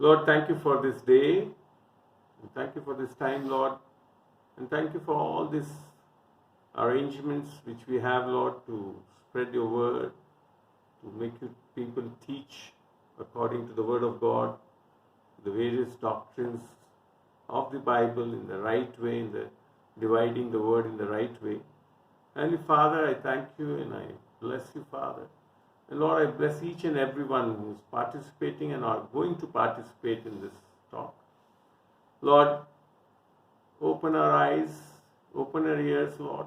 Lord, thank you for this day. And thank you for this time, Lord. And thank you for all these arrangements which we have, Lord, to spread your word, to make you people teach according to the word of God, the various doctrines of the Bible in the right way, in the dividing the word in the right way. And Father, I thank you and I bless you, Father. And Lord, I bless each and everyone who is participating and are going to participate in this talk. Lord, open our eyes, open our ears, Lord.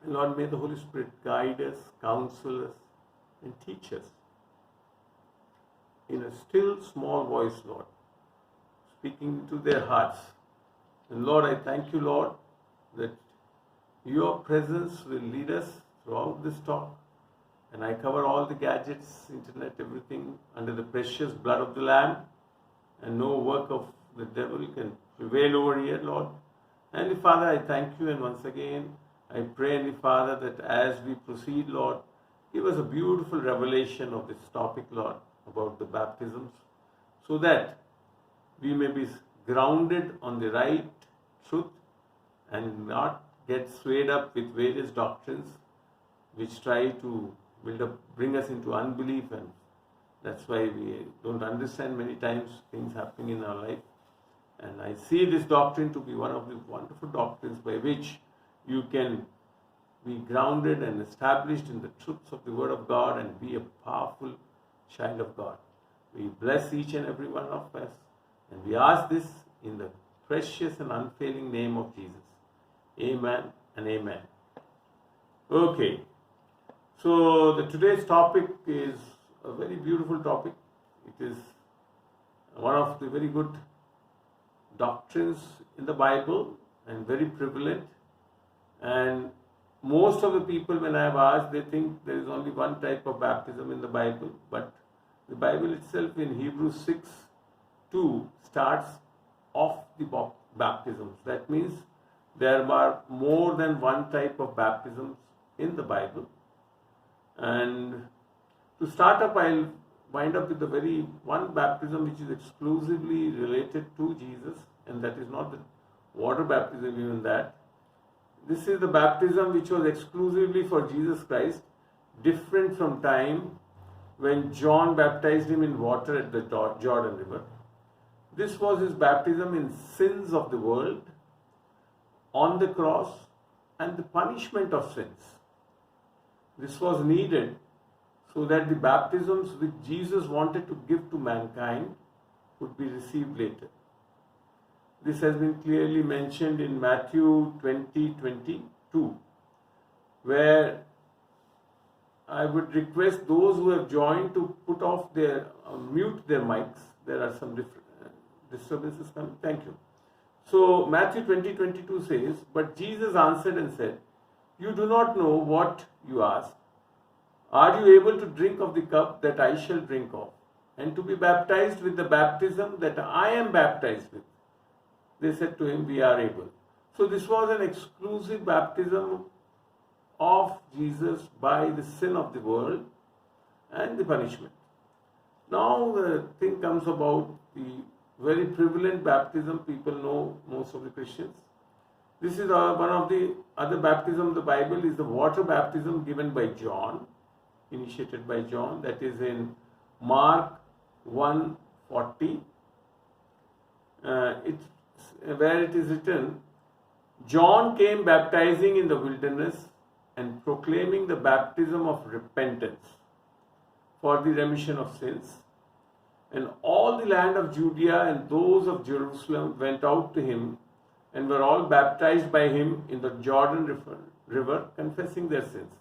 And Lord, may the Holy Spirit guide us, counsel us, and teach us in a still small voice, Lord, speaking to their hearts. And Lord, I thank you, Lord, that your presence will lead us throughout this talk. And I cover all the gadgets, internet, everything under the precious blood of the Lamb. And no work of the devil can prevail over here, Lord. And Father, I thank you. And once again, I pray, and Father, that as we proceed, Lord, give us a beautiful revelation of this topic, Lord, about the baptisms, so that we may be grounded on the right truth and not get swayed up with various doctrines which try to bring us into unbelief, and that's why we don't understand many times things happening in our life. And I see this doctrine to be one of the wonderful doctrines by which you can be grounded and established in the truths of the Word of God and be a powerful child of God. We bless each and every one of us, and we ask this in the precious and unfailing name of Jesus. Amen and amen. Okay. So today's topic is a very beautiful topic. It is one of the very good doctrines in the Bible and very prevalent. And most of the people, when I have asked, they think there is only one type of baptism in the Bible. But the Bible itself in Hebrews 6:2 starts off the baptisms. That means there are more than one type of baptisms in the Bible. And to start up, I'll wind up with the very one baptism which is exclusively related to Jesus, and that is not the water baptism, even that. This is the baptism which was exclusively for Jesus Christ, different from time when John baptized him in water at the Jordan River. This was his baptism in sins of the world, on the cross, and the punishment of sins. This was needed so that the baptisms which Jesus wanted to give to mankind would be received later. This has been clearly mentioned in Matthew 20:22, where I would request those who have joined to put off mute their mics. There are some disturbances coming. Thank you. So Matthew 20:22 says, "But Jesus answered and said, 'You do not know what you ask. Are you able to drink of the cup that I shall drink of, and to be baptized with the baptism that I am baptized with?' They said to him, 'We are able.'" So this was an exclusive baptism of Jesus by the sin of the world and the punishment. Now the thing comes about the very prevalent baptism. People know, most of the Christians. This is one of the other baptism of the Bible is the water baptism given by John, initiated by John. That is in Mark 1:40. Where it is written, "John came baptizing in the wilderness and proclaiming the baptism of repentance for the remission of sins. And all the land of Judea and those of Jerusalem went out to him and were all baptized by him in the Jordan River, confessing their sins."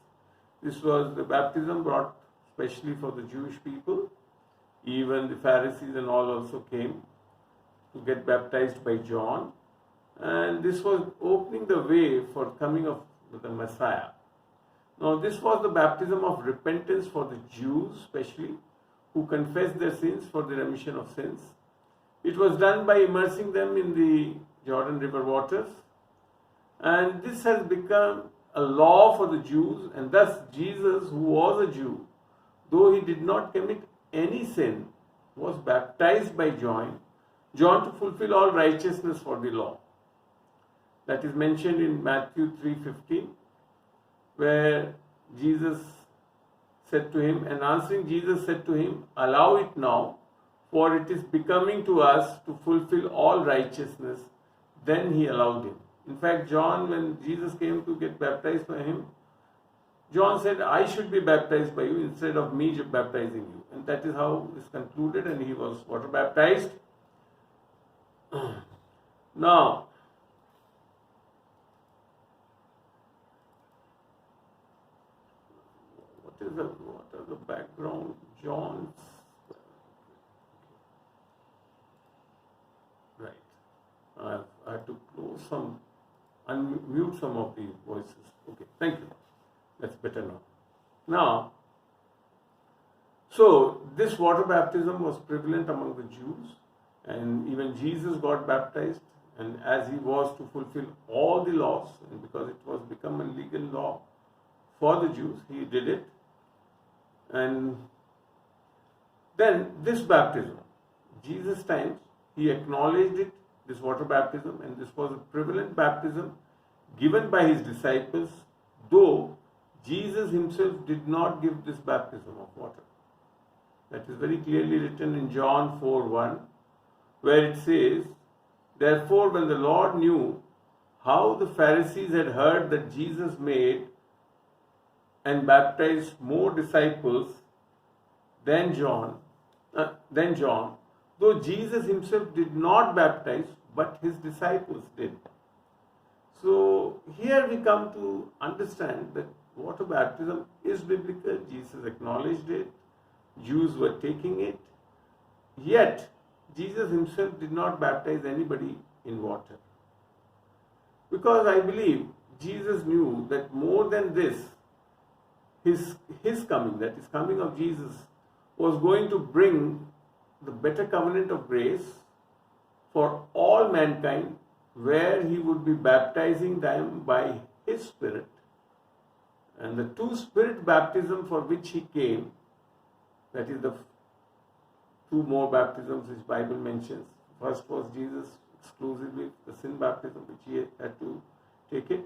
This was the baptism brought especially for the Jewish people. Even the Pharisees and all also came to get baptized by John. And this was opening the way for coming of the Messiah. Now this was the baptism of repentance for the Jews especially, who confessed their sins for the remission of sins. It was done by immersing them in the Jordan River waters. And this has become a law for the Jews, and thus Jesus, who was a Jew, though he did not commit any sin, was baptized by John to fulfill all righteousness for the law. That is mentioned in Matthew 3:15, where Jesus said to him, and answering Jesus said to him, allow it now, for it is becoming to us to fulfill all righteousness. Then he allowed him. In fact, John, when Jesus came to get baptized by him, John said, I should be baptized by you instead of me baptizing you. And that is how it is concluded, and he was water baptized. Now, what are the background? John's. Right. I have to close some, unmute some of the voices. Okay, thank you. That's better now. Now, so this water baptism was prevalent among the Jews, and even Jesus got baptized, and as he was to fulfill all the laws, and because it was become a legal law for the Jews, he did it. And then this baptism, Jesus' times, he acknowledged it, this water baptism, and this was a prevalent baptism given by his disciples, though Jesus himself did not give this baptism of water. That is very clearly written in John 4:1, where it says, therefore when the Lord knew how the Pharisees had heard that Jesus made and baptized more disciples than John, though Jesus himself did not baptize, but his disciples did. So here we come to understand that water baptism is biblical. Jesus acknowledged it. Jews were taking it. Yet, Jesus himself did not baptize anybody in water. Because I believe Jesus knew that more than this, his coming, that is coming of Jesus, was going to bring the better covenant of grace for all mankind, where he would be baptizing them by his Spirit. And the two Spirit baptism for which he came, that is the two more baptisms which Bible mentions. First was Jesus exclusively the sin baptism, which he had to take it.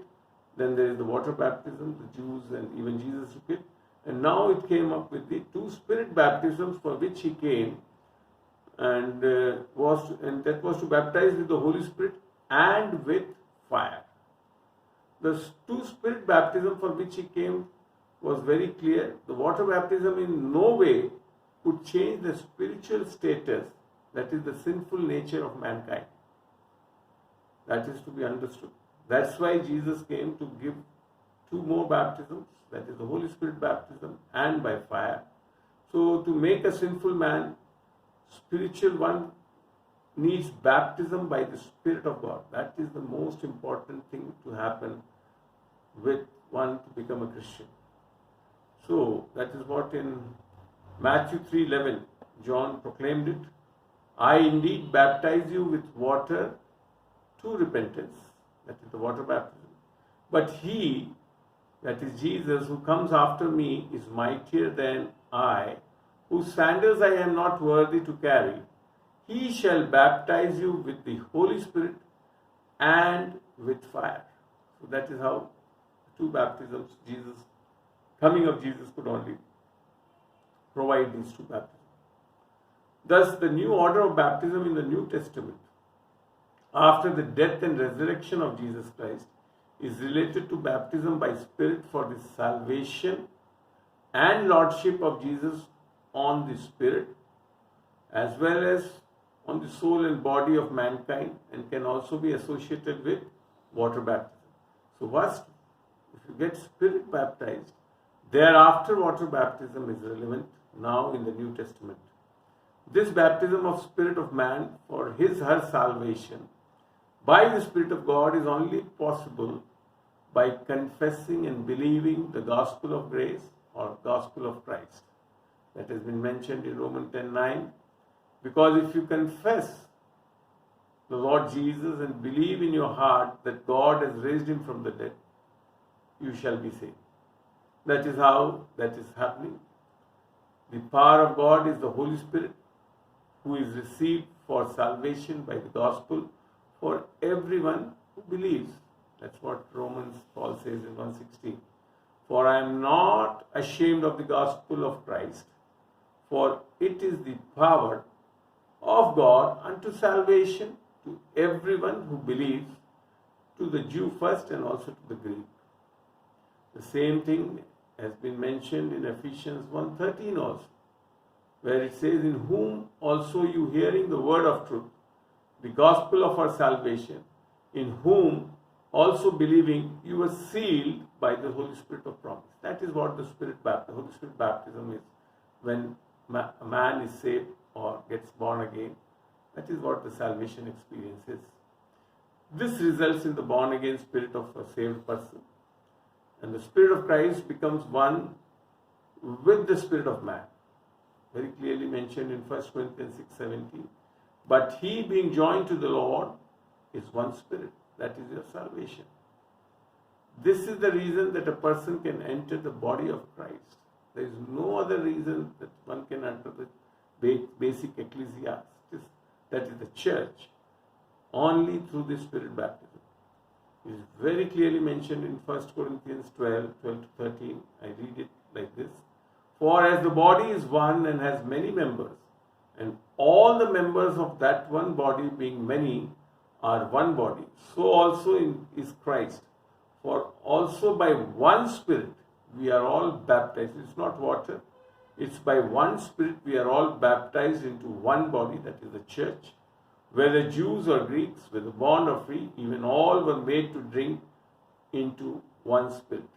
Then there is the water baptism, the Jews and even Jesus took it. And now it came up with the two Spirit baptisms for which he came, and that was to baptize with the Holy Spirit and with fire. The two Spirit baptism for which he came was very clear. The water baptism in no way could change the spiritual status, that is the sinful nature of mankind. That is to be understood. That's why Jesus came to give two more baptisms, that is the Holy Spirit baptism and by fire. So to make a sinful man spiritual, one needs baptism by the Spirit of God. That is the most important thing to happen with one to become a Christian. So that is what in Matthew 3:11 John proclaimed it. I indeed baptize you with water to repentance, that is the water baptism. But he, that is Jesus, who comes after me is mightier than I, whose sandals I am not worthy to carry. He shall baptize you with the Holy Spirit and with fire. So that is how two baptisms, coming of Jesus could only provide these two baptisms. Thus, the new order of baptism in the New Testament, after the death and resurrection of Jesus Christ, is related to baptism by Spirit for the salvation and lordship of Jesus on the Spirit, as well as on the soul and body of mankind, and can also be associated with water baptism. So first, if you get Spirit baptized, thereafter water baptism is relevant now in the New Testament. This baptism of Spirit of man for her salvation by the Spirit of God is only possible by confessing and believing the gospel of grace or gospel of Christ. That has been mentioned in Romans 10:9. Because if you confess the Lord Jesus and believe in your heart that God has raised him from the dead, you shall be saved. That is how that is happening. The power of God is the Holy Spirit, who is received for salvation by the gospel for everyone who believes. That's what Romans Paul says in 1:16. For I am not ashamed of the gospel of Christ, for it is the power of God unto salvation to everyone who believes, to the Jew first and also to the Greek. The same thing has been mentioned in Ephesians 1:13 also, where it says, in whom also you hearing the word of truth, the gospel of our salvation, in whom also believing you were sealed by the Holy Spirit of promise. That is what the Holy Spirit baptism is. When a man is saved or gets born again, that is what the salvation experience is. This results in the born again spirit of a saved person. And the Spirit of Christ becomes one with the spirit of man. Very clearly mentioned in 1 Corinthians 6:17. But he being joined to the Lord is one spirit. That is your salvation. This is the reason that a person can enter the body of Christ. There is no other reason that one can enter the basic ecclesia, that is the church, only through the Spirit baptism. It is very clearly mentioned in 1 Corinthians 12:12-13. I read it like this. For as the body is one and has many members, and all the members of that one body being many are one body, so also is Christ. For also by one Spirit we are all baptized. It's not water. It's by one Spirit we are all baptized into one body, that is the church, whether Jews or Greeks, whether bond or free, even all were made to drink into one Spirit.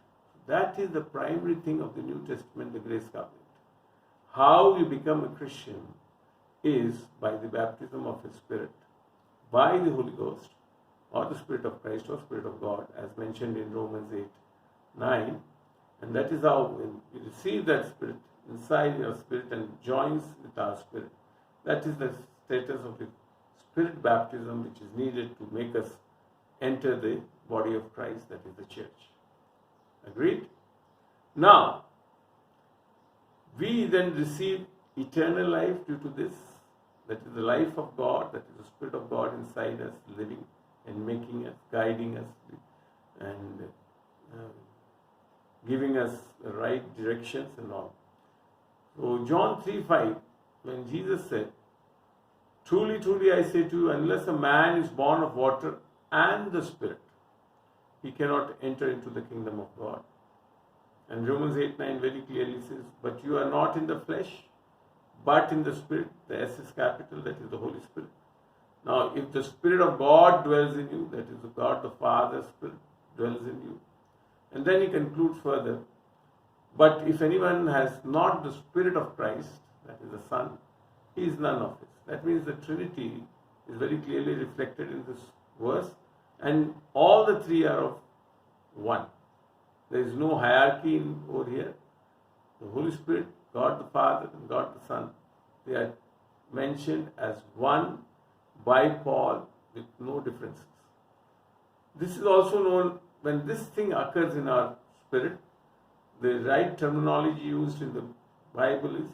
That is the primary thing of the New Testament, the Grace Covenant. How you become a Christian is by the baptism of His Spirit, by the Holy Ghost, or the Spirit of Christ, or Spirit of God, as mentioned in Romans 8:9. And that is how, when you receive that Spirit inside your spirit and joins with our spirit, that is the status of the Spirit baptism which is needed to make us enter the body of Christ, that is the church. Agreed? Now, we then receive eternal life due to this. That is the life of God, that is the Spirit of God inside us, living and making us, guiding us, and giving us the right directions and all. So John 3:5, when Jesus said, truly, truly I say to you, unless a man is born of water and the Spirit, he cannot enter into the kingdom of God. And Romans 8:9 very clearly says, but you are not in the flesh, but in the Spirit. The S is capital, that is the Holy Spirit. Now, if the Spirit of God dwells in you, that is the God the Father's Spirit dwells in you. And then he concludes further, but if anyone has not the Spirit of Christ, that is the Son, he is none of it. That means the Trinity is very clearly reflected in this verse, and all the three are of one. There is no hierarchy over here. The Holy Spirit, God the Father, and God the Son, they are mentioned as one by Paul with no differences. This is also known, when this thing occurs in our spirit, the right terminology used in the Bible is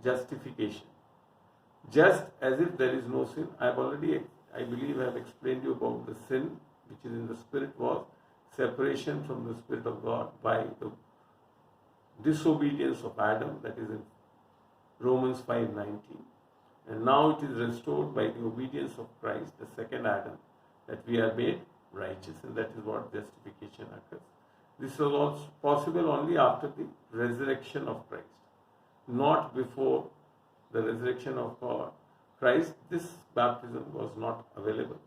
justification. Just as if there is no sin. I believe I have explained to you about the sin which is in the spirit was separation from the Spirit of God by the disobedience of Adam, that is in Romans 5:19. And now it is restored by the obedience of Christ, the second Adam, that we are made righteous, and that is what justification occurs. This was also possible only after the resurrection of Christ, not before the resurrection of Christ. This baptism was not available.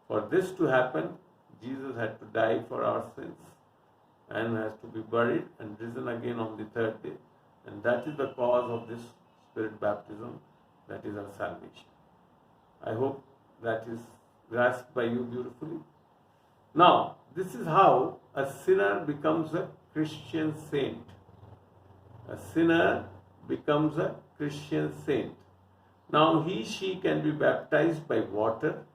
For this to happen, Jesus had to die for our sins and has to be buried and risen again on the third day. And that is the cause of this Spirit baptism, that is our salvation. I hope that is grasped by you beautifully. Now, this is how a sinner becomes a Christian saint. A sinner becomes a Christian saint. Now, she can be baptized by water,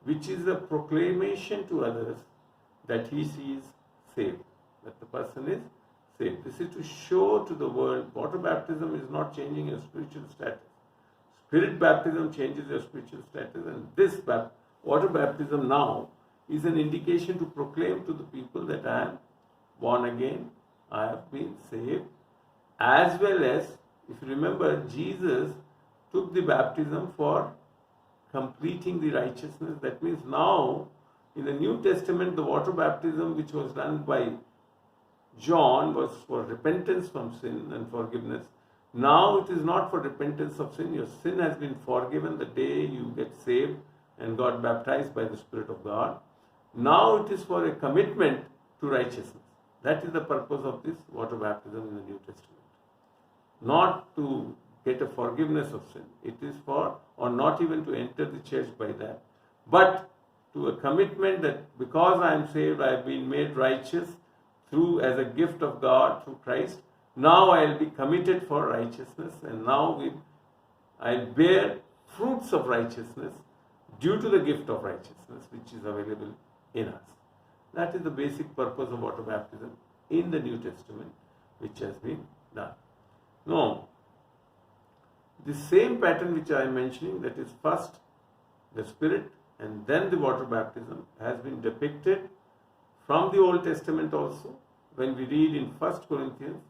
which is a proclamation to others that she is saved, that the person is saved. This is to show to the world. Water baptism is not changing your spiritual status. Spirit baptism changes your spiritual status, and this water baptism now is an indication to proclaim to the people that I am born again, I have been saved, as well as, if you remember, Jesus took the baptism for completing the righteousness. That means now, in the New Testament, the water baptism which was done by John was for repentance from sin and forgiveness. Now it is not for repentance of sin. Your sin has been forgiven the day you get saved and got baptized by the Spirit of God. Now it is for a commitment to righteousness. That is the purpose of this water baptism in the New Testament. Not to get a forgiveness of sin. It is for, or not even to enter the church by that, but to a commitment that because I am saved, I have been made righteous through, as a gift of God through Christ. Now I will be committed for righteousness, and now I bear fruits of righteousness due to the gift of righteousness which is available in us. That is the basic purpose of water baptism in the New Testament, which has been done. Now, the same pattern which I am mentioning, that is first the Spirit and then the water baptism, has been depicted from the Old Testament also, when we read in 1 Corinthians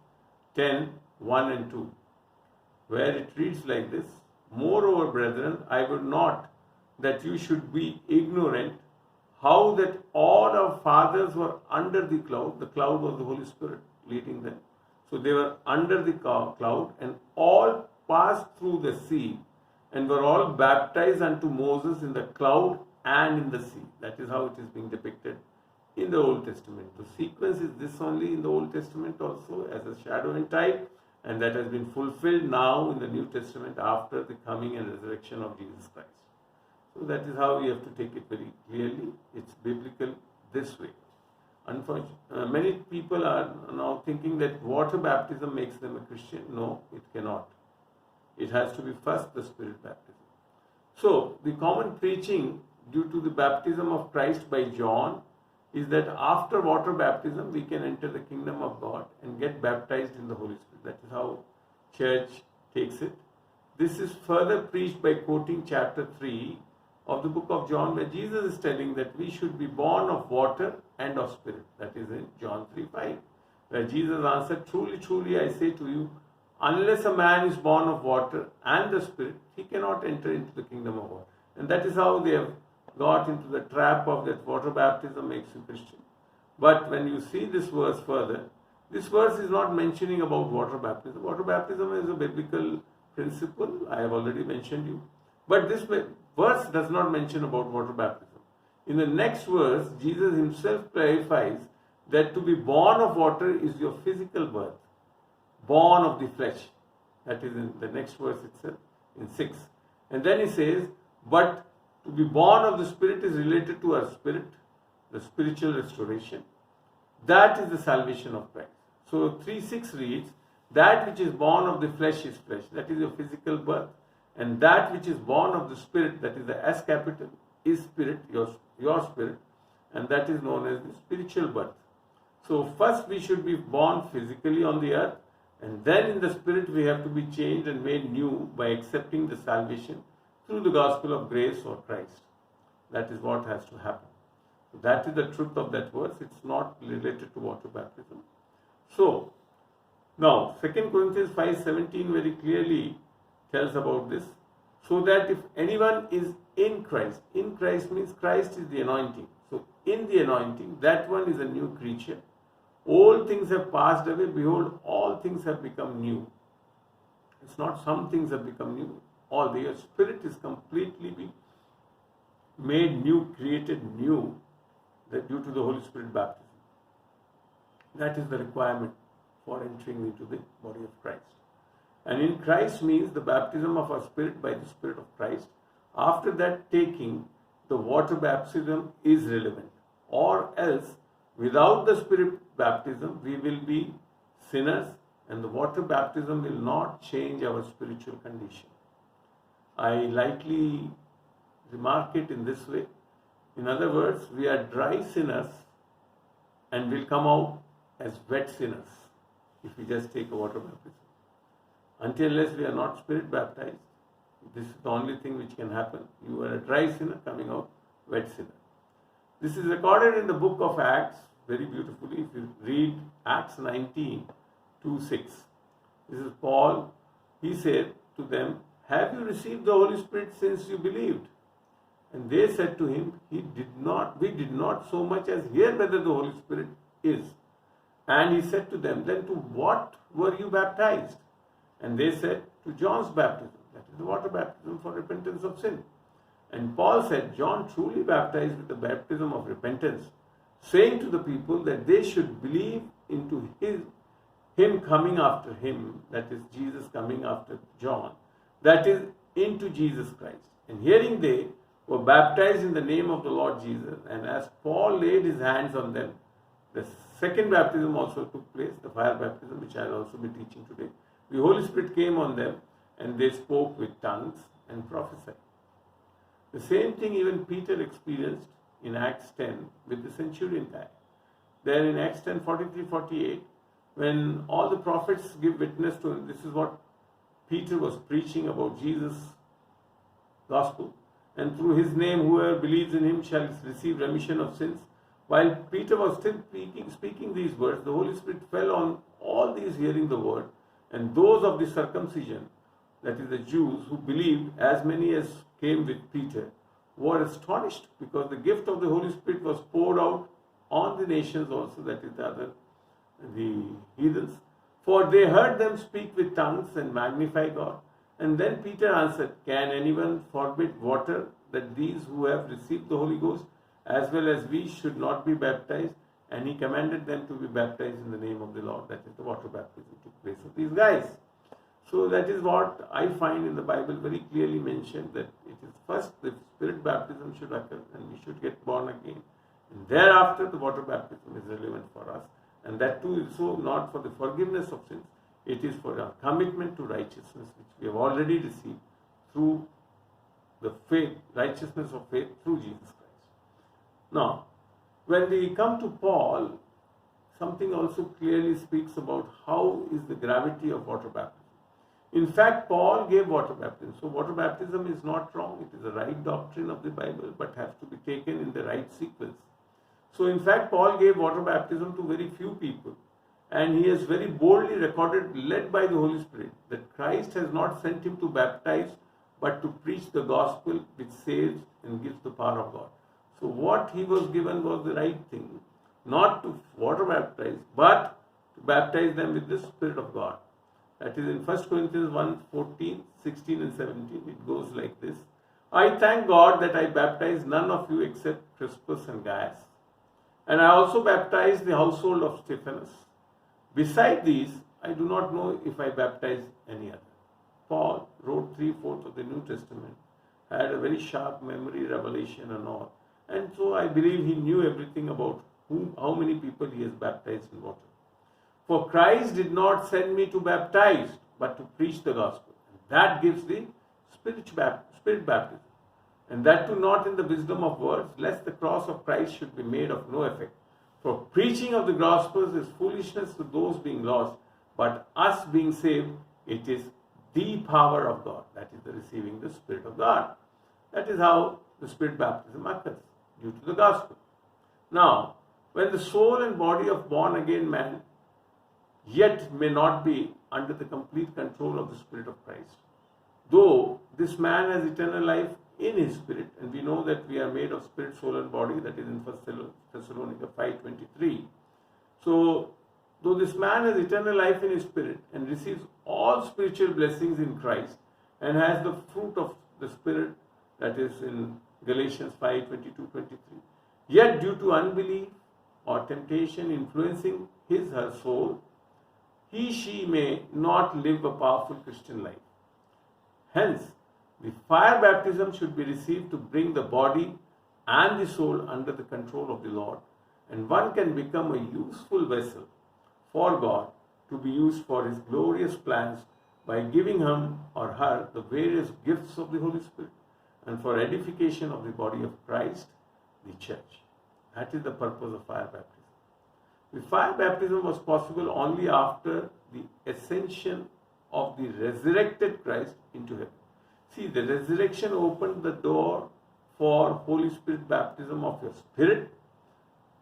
10, 1 and 2, where it reads like this: Moreover, brethren, I would not that you should be ignorant how that all our fathers were under the cloud. The cloud was the Holy Spirit leading them. So they were under the cloud, and all passed through the sea, and were all baptized unto Moses in the cloud and in the sea. That is how it is being depicted in the Old Testament. The sequence is this only in the Old Testament also, as a shadow and type, and that has been fulfilled now in the New Testament after the coming and resurrection of Jesus Christ. So that is how we have to take it very clearly. It's biblical this way. Unfortunately, many people are now thinking that water baptism makes them a Christian. No, it cannot. It has to be first the Spirit baptism. So, the common preaching due to the baptism of Christ by John is that after water baptism we can enter the kingdom of God and get baptized in the Holy Spirit. That is how church takes it. This is further preached by quoting chapter 3 of the book of John, where Jesus is telling that we should be born of water and of Spirit. That is in John 3:5, where Jesus answered, Truly, truly, I say to you, unless a man is born of water and the Spirit, he cannot enter into the kingdom of God. And that is how they have got into the trap of that water baptism makes you Christian. But when you see this verse further, this verse is not mentioning about water baptism. Water baptism is a biblical principle, I have already mentioned you. But this verse does not mention about water baptism. In the next verse, Jesus himself clarifies that to be born of water is your physical birth, born of the flesh. That is in the next verse itself, in 6. And then he says, but to be born of the Spirit is related to our spirit, the spiritual restoration. That is the salvation of Christ. So 3:6 reads, that which is born of the flesh is flesh. That is your physical birth. And that which is born of the Spirit, that is the S capital, is spirit, your spirit. And that is known as the spiritual birth. So first we should be born physically on the earth. And then in the Spirit we have to be changed and made new by accepting the salvation through the gospel of grace or Christ. That is what has to happen. So that is the truth of that verse. It's not related to water baptism. So, now 2 Corinthians 5:17 very clearly tells about this. So that if anyone is in Christ means Christ is the anointing. So in the anointing, that one is a new creature. All things have passed away. Behold, all things have become new. It's not some things have become new. All your spirit is completely made new, created new, due to the Holy Spirit baptism. That is the requirement for entering into the body of Christ. And in Christ means the baptism of our spirit by the Spirit of Christ. After that taking, the water baptism is relevant. Or else, without the Spirit baptism, we will be sinners, and the water baptism will not change our spiritual condition. I lightly remark it in this way. In other words, we are dry sinners and will come out as wet sinners if we just take a water baptism. Until unless we are not Spirit baptized, This is the only thing which can happen. You are a dry sinner coming out wet sinner. This is recorded in the book of Acts very beautifully. If you read Acts 19, 2-6. This is Paul. He said to them, "Have you received the Holy Spirit since you believed?" And they said to him, we did not so much as hear whether the Holy Spirit is. And he said to them, "Then to what were you baptized?" And they said, "To John's baptism," that is the water baptism for repentance of sin. And Paul said, "John truly baptized with the baptism of repentance, saying to the people that they should believe into him coming after him," that is Jesus coming after John, that is into Jesus Christ. And hearing they were baptized in the name of the Lord Jesus. And as Paul laid his hands on them, the second baptism also took place, the fire baptism, which I will also be teaching today. The Holy Spirit came on them, and they spoke with tongues and prophesied. The same thing even Peter experienced in Acts 10 with the centurion guy. There in Acts 10, 43, 48, when all the prophets give witness to him, this is what Peter was preaching about Jesus' gospel. And through his name, whoever believes in him shall receive remission of sins. While Peter was still speaking these words, the Holy Spirit fell on all these hearing the word, and those of the circumcision, that is the Jews who believed, as many as came with Peter, were astonished, because the gift of the Holy Spirit was poured out on the nations also, that is the heathens. For they heard them speak with tongues and magnify God. And then Peter answered, "Can anyone forbid water, that these who have received the Holy Ghost, as well as we, should not be baptized?" And he commanded them to be baptized in the name of the Lord. That is the water baptism took place of these guys. So that is what I find in the Bible very clearly mentioned, that it is first the Spirit baptism should occur and we should get born again. And thereafter the water baptism is relevant for us. And that too is so not for the forgiveness of sins. It is for our commitment to righteousness, which we have already received through the faith, righteousness of faith through Jesus Christ. Now, when we come to Paul, something also clearly speaks about how is the gravity of water baptism. In fact, Paul gave water baptism. So water baptism is not wrong. It is the right doctrine of the Bible, but has to be taken in the right sequence. So in fact, Paul gave water baptism to very few people. And he has very boldly recorded, led by the Holy Spirit, that Christ has not sent him to baptize, but to preach the gospel which saves and gives the power of God. So what he was given was the right thing, not to water baptize, but to baptize them with the Spirit of God. That is in 1 Corinthians 1, 14, 16 and 17. It goes like this. "I thank God that I baptized none of you except Crispus and Gaius. And I also baptized the household of Stephanus. Beside these, I do not know if I baptized any other." Paul wrote 3/4 of the New Testament, had a very sharp memory, revelation and all. And so I believe he knew everything about how many people he has baptized in water. "For Christ did not send me to baptize, but to preach the gospel." And that gives the spirit baptism. And that too not in the wisdom of words, lest the cross of Christ should be made of no effect. For preaching of the gospel is foolishness to those being lost, but us being saved, it is the power of God. That is the receiving the Spirit of God. That is how the Spirit baptism occurs, due to the gospel. Now, when the soul and body of born again man yet may not be under the complete control of the Spirit of Christ, though this man has eternal life in his spirit, and we know that we are made of spirit, soul and body, that is in 1 Thessalonians 5:23. So, though this man has eternal life in his spirit and receives all spiritual blessings in Christ and has the fruit of the Spirit, that is in Galatians 5:22-23, yet due to unbelief or temptation influencing her soul, she may not live a powerful Christian life. Hence, the fire baptism should be received to bring the body and the soul under the control of the Lord, and one can become a useful vessel for God to be used for His glorious plans by giving him or her the various gifts of the Holy Spirit and for edification of the body of Christ, the church. That is the purpose of fire baptism. The fire baptism was possible only after the ascension of the resurrected Christ into heaven. See, the resurrection opened the door for Holy Spirit baptism of your spirit,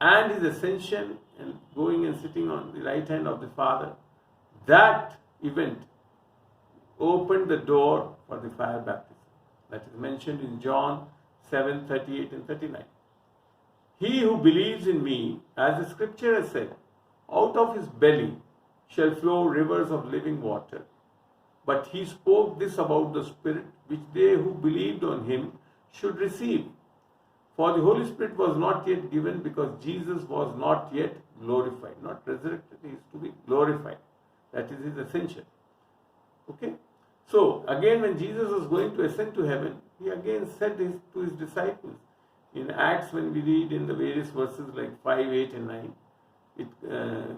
and his ascension and going and sitting on the right hand of the Father. That event opened the door for the fire baptism. That is mentioned in John 7:38 and 39. He who believes in me, as the scripture has said, out of his belly shall flow rivers of living water. But he spoke this about the Spirit, which they who believed on him should receive. For the Holy Spirit was not yet given because Jesus was not yet glorified. Not resurrected, he is to be glorified. That is his ascension. Okay? So, again when Jesus was going to ascend to heaven, he again said this to his disciples. In Acts, when we read in the various verses like 5, 8 and 9, it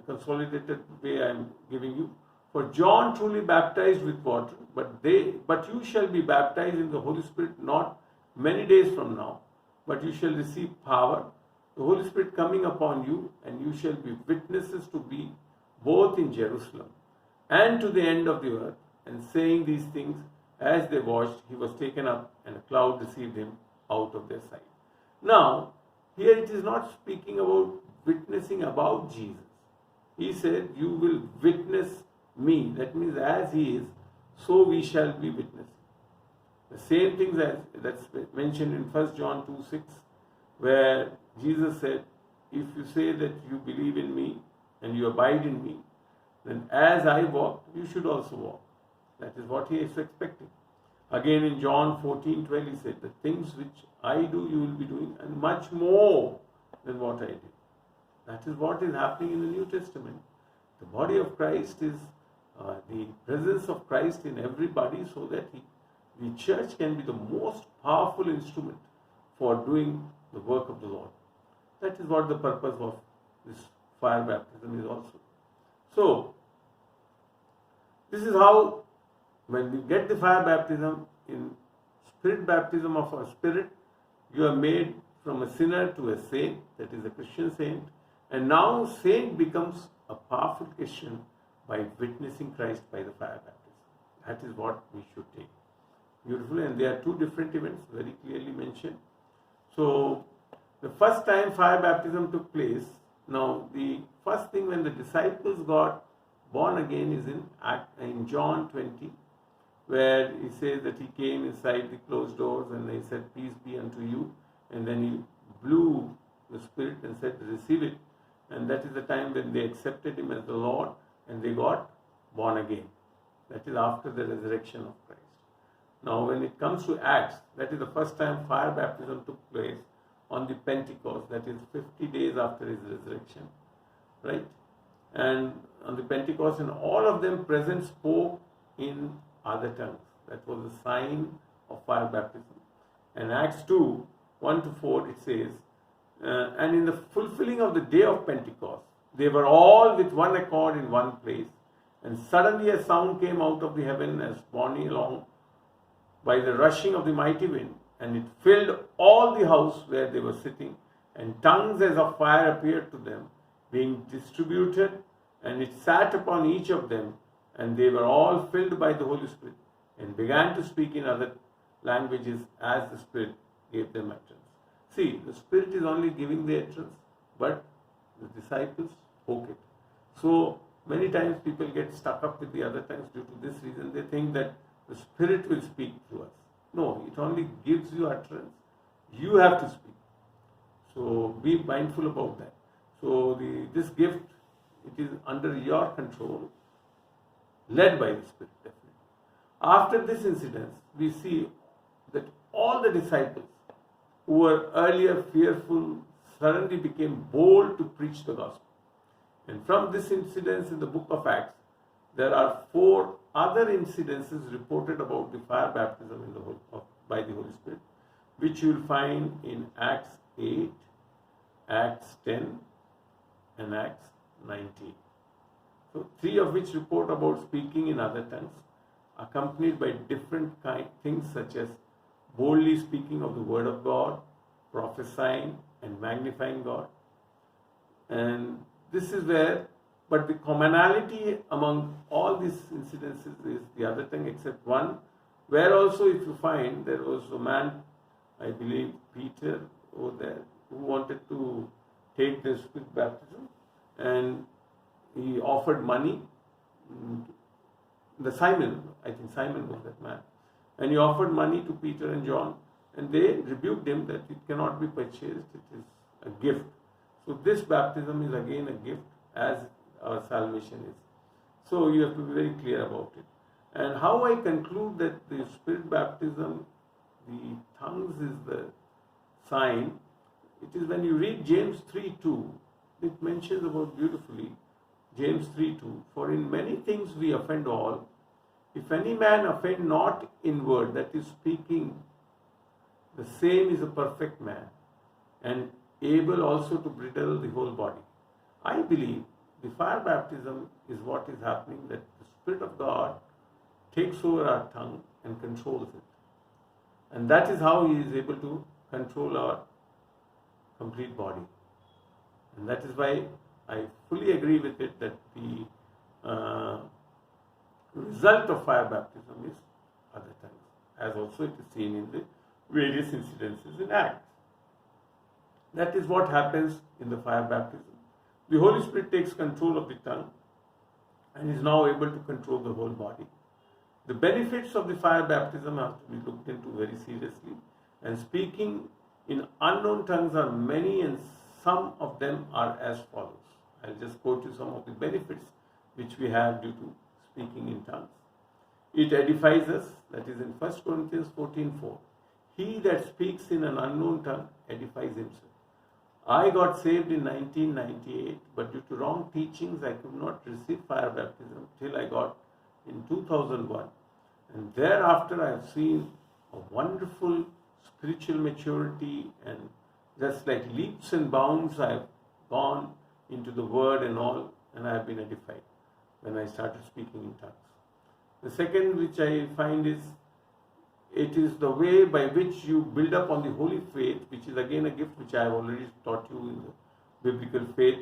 consolidated way I am giving you. For John truly baptized with water, but you shall be baptized in the Holy Spirit not many days from now, but you shall receive power, the Holy Spirit coming upon you, and you shall be witnesses to be both in Jerusalem and to the end of the earth. And saying these things, as they watched, he was taken up, and a cloud received him out of their sight. Now, here it is not speaking about witnessing about Jesus. He said, you will witness me. That means as he is, so we shall be witnessing. The same things that's mentioned in 1 John 2:6, where Jesus said, if you say that you believe in me and you abide in me, then as I walk, you should also walk. That is what he is expecting. Again in John 14:12, he said, the things which I do, you will be doing, and much more than what I did. That is what is happening in the New Testament. The body of Christ is the presence of Christ in everybody, so that the church can be the most powerful instrument for doing the work of the Lord. That is what the purpose of this fire baptism is also. So, this is how, when we get the fire baptism, in spirit baptism of our spirit, you are made from a sinner to a saint, that is a Christian saint, and now saint becomes a powerful Christian by witnessing Christ by the fire baptism. That is what we should take. Beautifully, and there are two different events very clearly mentioned. So, the first time fire baptism took place, now the first thing when the disciples got born again is in John 20, where he says that he came inside the closed doors and they said, peace be unto you. And then he blew the Spirit and said, receive it. And that is the time when they accepted him as the Lord and they got born again. That is after the resurrection of Christ. Now when it comes to Acts, that is the first time fire baptism took place on the Pentecost, that is 50 days after his resurrection. Right? And on the Pentecost, and all of them present spoke in other tongues. That was a sign of fire baptism. And Acts 2, 1-4, it says, and in the fulfilling of the day of Pentecost, they were all with one accord in one place, and suddenly a sound came out of the heaven as borne along by the rushing of the mighty wind, and it filled all the house where they were sitting, and tongues as of fire appeared to them, being distributed, and it sat upon each of them, and they were all filled by the Holy Spirit, and began to speak in other languages as the Spirit gave them utterance. See, the Spirit is only giving the utterance, but the disciples spoke it. So, many times people get stuck up with the other tongues due to this reason. They think that the Spirit will speak to us. No, it only gives you utterance. You have to speak. So, be mindful about that. So, this gift, it is under your control, led by the Spirit, definitely. After this incident, we see that all the disciples who were earlier fearful suddenly became bold to preach the gospel. And from this incident in the book of Acts, there are 4 other incidences reported about the fire baptism by the Holy Spirit, which you will find in Acts 8, Acts 10, and Acts 19. So 3 of which report about speaking in other tongues, accompanied by different things such as boldly speaking of the word of God, prophesying and magnifying God. And this is where, but the commonality among all these incidences is the other tongue except one, Where also, if you find, there was a man, I believe Peter over there, who wanted to take the Spirit baptism, and he offered money. The Simon, I think Simon was that man, and he offered money to Peter and John, and they rebuked him that it cannot be purchased, it is a gift. So this baptism is again a gift, as our salvation is. So you have to be very clear about it. And how I conclude that the Spirit baptism, the tongues is the sign, it is when you read James 3:2, it mentions about beautifully, James 3:2, for in many things we offend all. If any man offend not in word, that is speaking, the same is a perfect man, and able also to bridle the whole body. I believe the fire baptism is what is happening, that the Spirit of God takes over our tongue and controls it. And that is how He is able to control our complete body. And that is why I fully agree with it that the result of fire baptism is other tongues, as also it is seen in the various incidences in Acts. That is what happens in the fire baptism. The Holy Spirit takes control of the tongue and is now able to control the whole body. The benefits of the fire baptism have to be looked into very seriously, and speaking in unknown tongues are many, and some of them are as follows. I'll just quote you some of the benefits which we have due to speaking in tongues. It edifies us, that is in 1 Corinthians 14:4. He that speaks in an unknown tongue edifies himself. I got saved in 1998, but due to wrong teachings, I could not receive fire baptism till I got in 2001. And thereafter, I have seen a wonderful spiritual maturity, and just like leaps and bounds, I have gone into the Word and all, and I have been edified when I started speaking in tongues. The second which I find is, it is the way by which you build up on the holy faith, which is again a gift which I have already taught you in the biblical faith,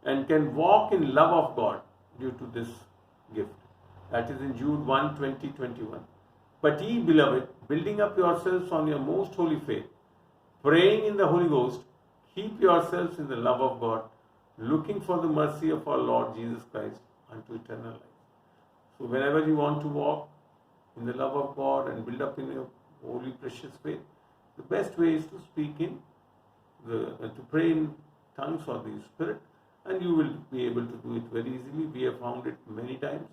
and can walk in love of God due to this gift. That is in Jude 1:20-21. But ye, beloved, building up yourselves on your most holy faith, praying in the Holy Ghost, keep yourselves in the love of God, looking for the mercy of our Lord Jesus Christ unto eternal life. So whenever you want to walk in the love of God and build up in your holy precious faith, the best way is to speak in to pray in tongues or the Spirit, and you will be able to do it very easily. We have found it many times,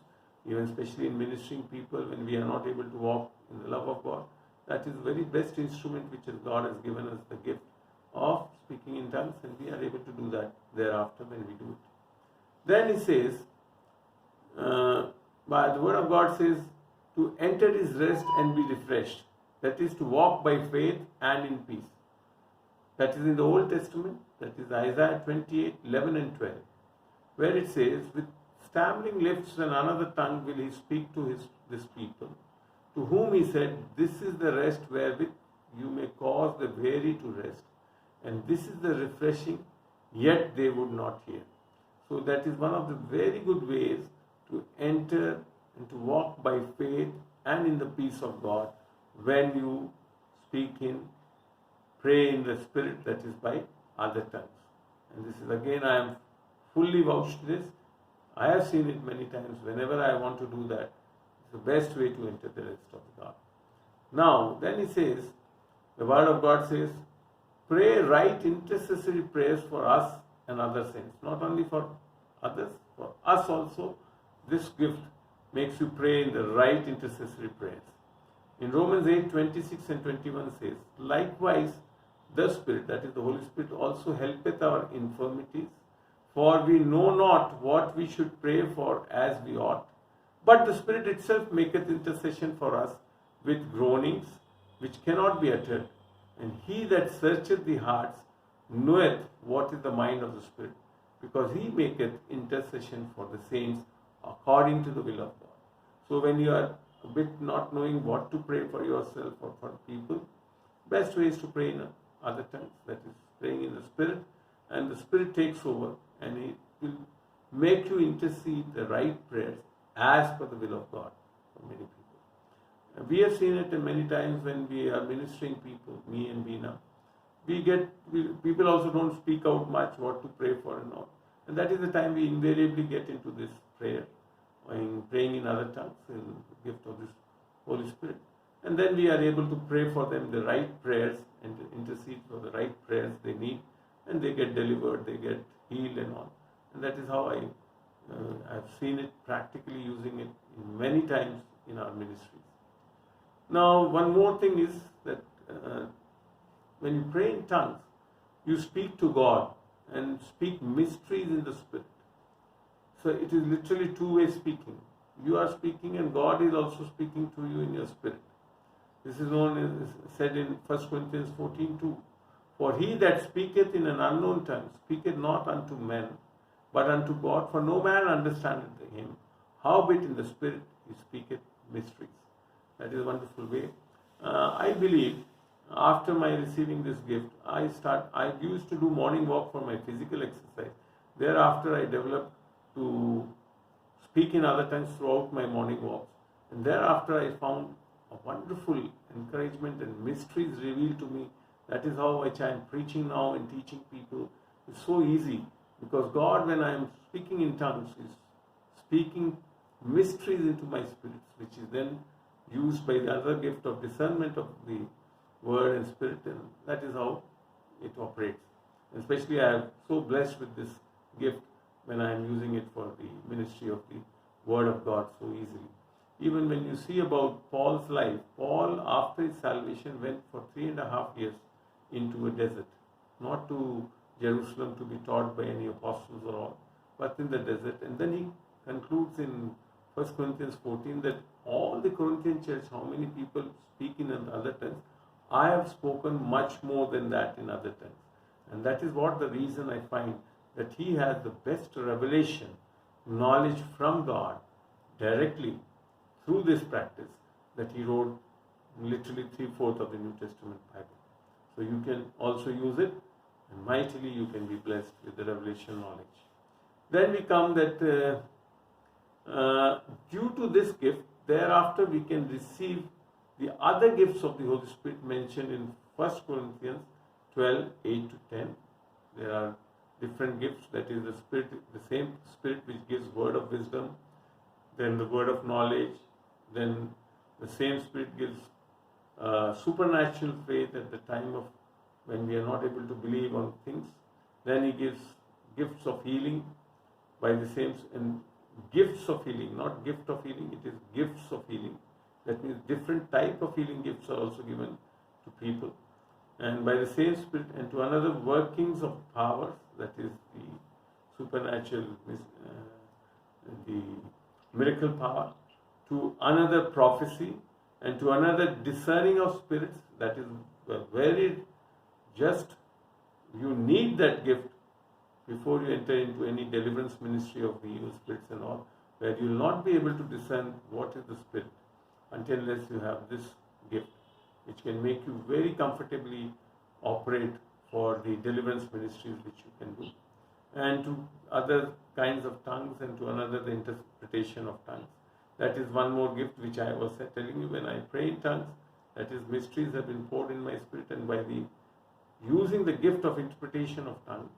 even especially in ministering people, when we are not able to walk in the love of God. That is the very best instrument which God has given us, the gift of speaking in tongues, and we are able to do that thereafter when we do it. Then he says, by the word of God says, to enter his rest and be refreshed. That is to walk by faith and in peace. That is in the Old Testament, that is Isaiah 28:11 and 12, where it says, with stammering lips and another tongue will he speak to this people, to whom he said, this is the rest wherewith you may cause the weary to rest, and this is the refreshing, yet they would not hear. So that is one of the very good ways to enter and to walk by faith and in the peace of God when you speak in, pray in the Spirit, that is by other tongues. And this is again, I am fully vouched to this. I have seen it many times. Whenever I want to do that, it's the best way to enter the rest of God. Now, then he says, the Word of God says, pray right intercessory prayers for us and other saints. Not only for others, for us also. This gift makes you pray in the right intercessory prayers. In Romans 8:26 and 21 says, likewise the Spirit, that is the Holy Spirit, also helpeth our infirmities, for we know not what we should pray for as we ought, but the Spirit itself maketh intercession for us with groanings which cannot be uttered. And he that searcheth the hearts knoweth what is the mind of the Spirit, because he maketh intercession for the saints according to the will of God. So when you are a bit not knowing what to pray for yourself or for people, best way is to pray in other tongues, that is praying in the Spirit, and the Spirit takes over and it will make you intercede the right prayers as per the will of God for many people. We have seen it many times when we are ministering people, me and Veena. People also don't speak out much what to pray for and all. And that is the time we invariably get into this prayer, praying in other tongues, in the gift of this Holy Spirit. And then we are able to pray for them the right prayers and intercede for the right prayers they need, and they get delivered, they get healed and all. And that is how I've seen it practically using it in many times in our ministries. Now, one more thing is that when you pray in tongues, you speak to God and speak mysteries in the Spirit. So it is literally two-way speaking. You are speaking and God is also speaking to you in your spirit. This is said in 1 Corinthians 14:2. For he that speaketh in an unknown tongue speaketh not unto men, but unto God, for no man understandeth him. Howbeit in the Spirit he speaketh mysteries. That is a wonderful way. I believe after my receiving this gift, I used to do morning walk for my physical exercise. Thereafter I developed to speak in other tongues throughout my morning walks. And thereafter I found a wonderful encouragement and mysteries revealed to me. That is how I am preaching now and teaching people. It's so easy because God, when I am speaking in tongues, is speaking mysteries into my spirits, which is then used by the other gift of discernment of the word and spirit, and that is how it operates. Especially I am so blessed with this gift when I am using it for the ministry of the word of God so easily. Even when you see about Paul's life, Paul after his salvation went for 3.5 years into a desert, not to Jerusalem to be taught by any apostles or all, but in the desert. And then he concludes in 1 Corinthians 14 that all the Corinthian church, how many people speak in other tongues, I have spoken much more than that in other tongues. And that is what the reason I find that he has the best revelation, knowledge from God directly through this practice, that he wrote literally 3/4 of the New Testament Bible. So you can also use it, and mightily you can be blessed with the revelation knowledge. Then we come that due to this gift, thereafter we can receive the other gifts of the Holy Spirit mentioned in 1 Corinthians 12:8-10. There are different gifts, that is the Spirit, the same Spirit which gives word of wisdom, then the word of knowledge, then the same Spirit gives supernatural faith at the time of when we are not able to believe on things. Then he gives gifts of healing by the same, and gifts of healing, not gift of healing, it is gifts of healing. That means different type of healing gifts are also given to people. And by the same Spirit, and to another workings of powers, that is the supernatural, the miracle power, to another prophecy, and to another discerning of spirits. That is very just, you need that gift before you enter into any deliverance ministry of the evil spirits and all, where you will not be able to discern what is the spirit unless you have this gift, which can make you very comfortably operate for the deliverance ministries which you can do. And to other kinds of tongues, and to another the interpretation of tongues. That is one more gift which I was telling you, when I pray in tongues, that is mysteries have been poured in my spirit, and by the using the gift of interpretation of tongues,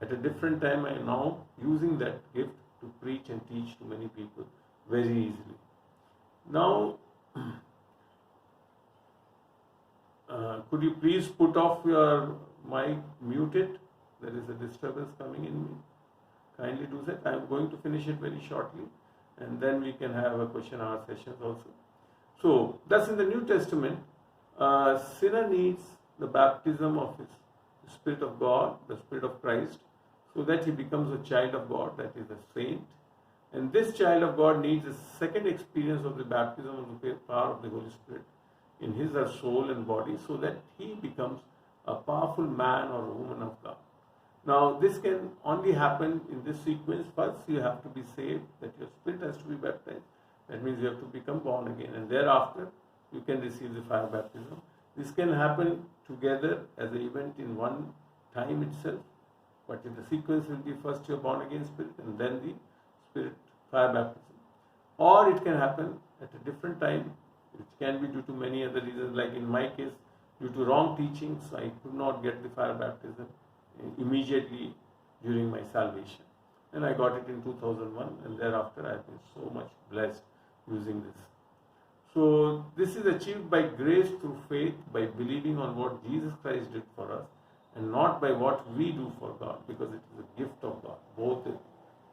at a different time I am now using that gift to preach and teach to many people very easily. Now, could you please put off your mic, mute it? There is a disturbance coming in me. Kindly do that. I am going to finish it very shortly, and then we can have a question and answer sessions also. So, thus in the New Testament, sinner needs the baptism of his Spirit of God, the Spirit of Christ, so that he becomes a child of God, that is a saint. And this child of God needs a second experience of the baptism of the power of the Holy Spirit in his or soul and body, so that he becomes a powerful man or woman of God. Now, this can only happen in this sequence. First, you have to be saved, that your spirit has to be baptized. That means you have to become born again, and thereafter you can receive the fire baptism. This can happen together as an event in one time itself, but in the sequence will be first your born again spirit and then the spirit fire baptism. Or it can happen at a different time It can be due to many other reasons, like in my case, due to wrong teachings, I could not get the fire baptism immediately during my salvation. And I got it in 2001, and thereafter I have been so much blessed using this. So this is achieved by grace through faith, by believing on what Jesus Christ did for us, and not by what we do for God, because it is a gift of God, both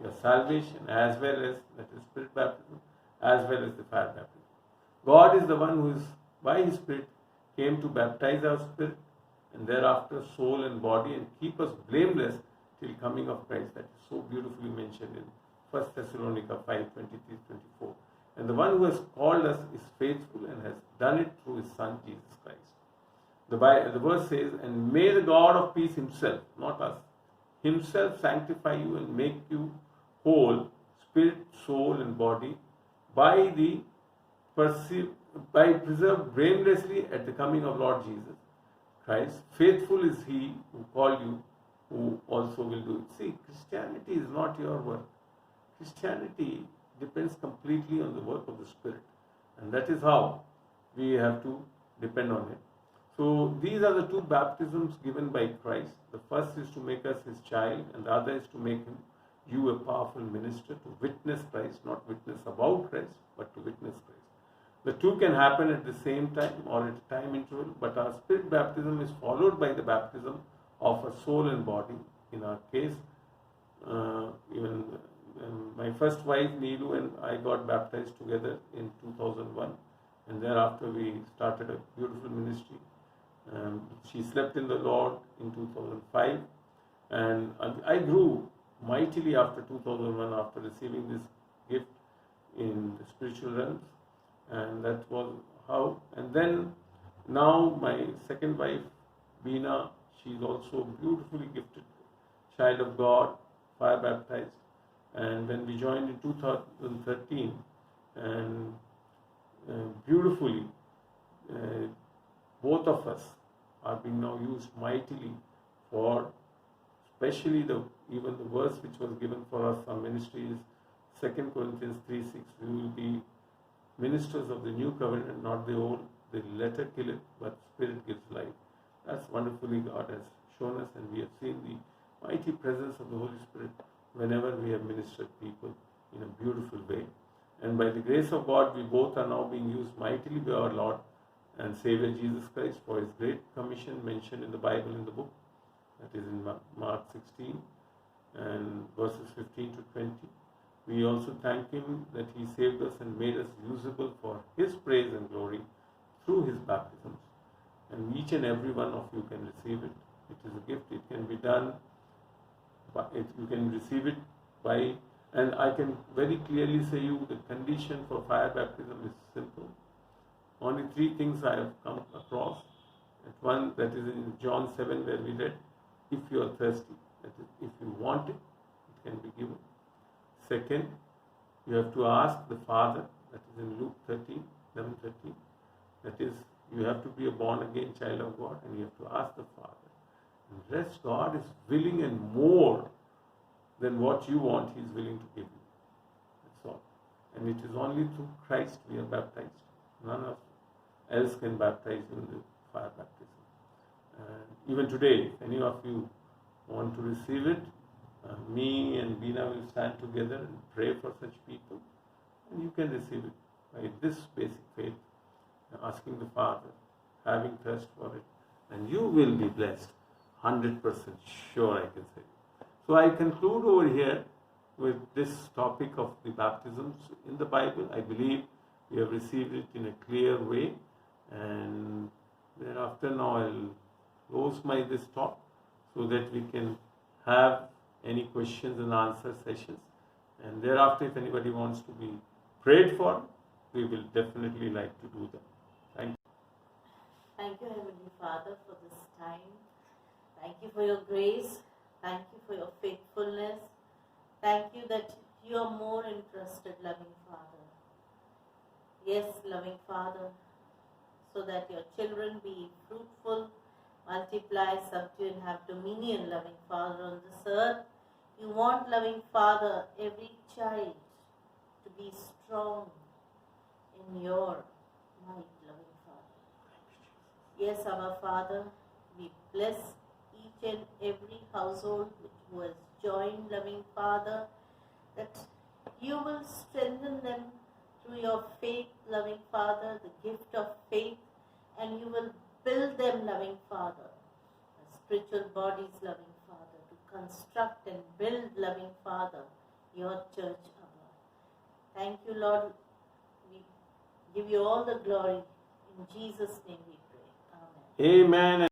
your salvation as well as, that is, spirit baptism, as well as the fire baptism. God is the one who is, by His Spirit, came to baptize our spirit, and thereafter soul and body, and keep us blameless till coming of Christ. That is so beautifully mentioned in 1 Thessalonica 5:23-24. And the one who has called us is faithful and has done it through His Son, Jesus Christ. The verse says, and may the God of peace Himself, not us, Himself sanctify you and make you whole, spirit, soul, and body, by preserved blamelessly at the coming of Lord Jesus Christ. Faithful is He who called you, who also will do it. See, Christianity is not your work. Christianity depends completely on the work of the Spirit, and that is how we have to depend on it. So these are the two baptisms given by Christ. The first is to make us His child, and the other is to make you a powerful minister to witness Christ, not witness about Christ, but to witness Christ. The two can happen at the same time or at a time interval, but our spirit baptism is followed by the baptism of a soul and body. In our case, even my first wife Neelu and I got baptized together in 2001, and thereafter we started a beautiful ministry. She slept in the Lord in 2005, and I grew mightily after 2001, after receiving this gift in the spiritual realms, and that was how. And then now my second wife Beena, she is also beautifully gifted child of God, fire baptized. And when we joined in 2013, and beautifully, both of us are being now used mightily for, especially even the verse which was given for us, our ministry is 2 Corinthians 3:6. We will be ministers of the new covenant, not the old. The letter killeth, but spirit gives life. That's wonderfully God has shown us, and we have seen the mighty presence of the Holy Spirit whenever we have ministered people in a beautiful way. And by the grace of God, we both are now being used mightily by our Lord and Savior Jesus Christ for His great commission mentioned in the Bible, in the book, that is in Mark 16 and verses 15 to 20. We also thank Him that He saved us and made us usable for His praise and glory through His baptisms. And each and every one of you can receive it. It is a gift. It can be done. You can receive it by, and I can very clearly say you the condition for fire baptism is simple. Only three things I have come across. One, that is in John 7, where we read, if you are thirsty, that is, if you want it, it can be given. Second, you have to ask the Father, that is in Luke 11:13. That is, you have to be a born again child of God, and you have to ask the Father. And rest, God is willing, and more than what you want, He is willing to give you. That's all. And it is only through Christ we are baptized. None else can baptize you in the fire baptism. And even today, if any of you want to receive it, me and Beena will stand together and pray for such people, and you can receive it by this basic faith, asking the Father, having thirst for it, and you will be blessed. 100% sure, I can say. So I conclude over here with this topic of the baptisms in the Bible. I believe we have received it in a clear way, and thereafter now I'll close this talk so that we can have any questions and answer sessions, and thereafter if anybody wants to be prayed for, we will definitely like to do them. Thank you. Thank you, Heavenly Father, for this time. Thank you for your grace. Thank you for your faithfulness. Thank you that you are more interested, loving Father. Yes, loving Father, so that your children be fruitful, multiply, subdue, and have dominion, loving Father, on this earth. You want, loving Father, every child to be strong in your might, loving Father. Yes, our Father, we bless each and every household who has joined, loving Father, that you will strengthen them through your faith, loving Father, the gift of faith, and you will build them, loving Father, as spiritual bodies, loving Father, to construct and build, loving Father, your church above. Thank you, Lord. We give you all the glory. In Jesus' name we pray. Amen. Amen.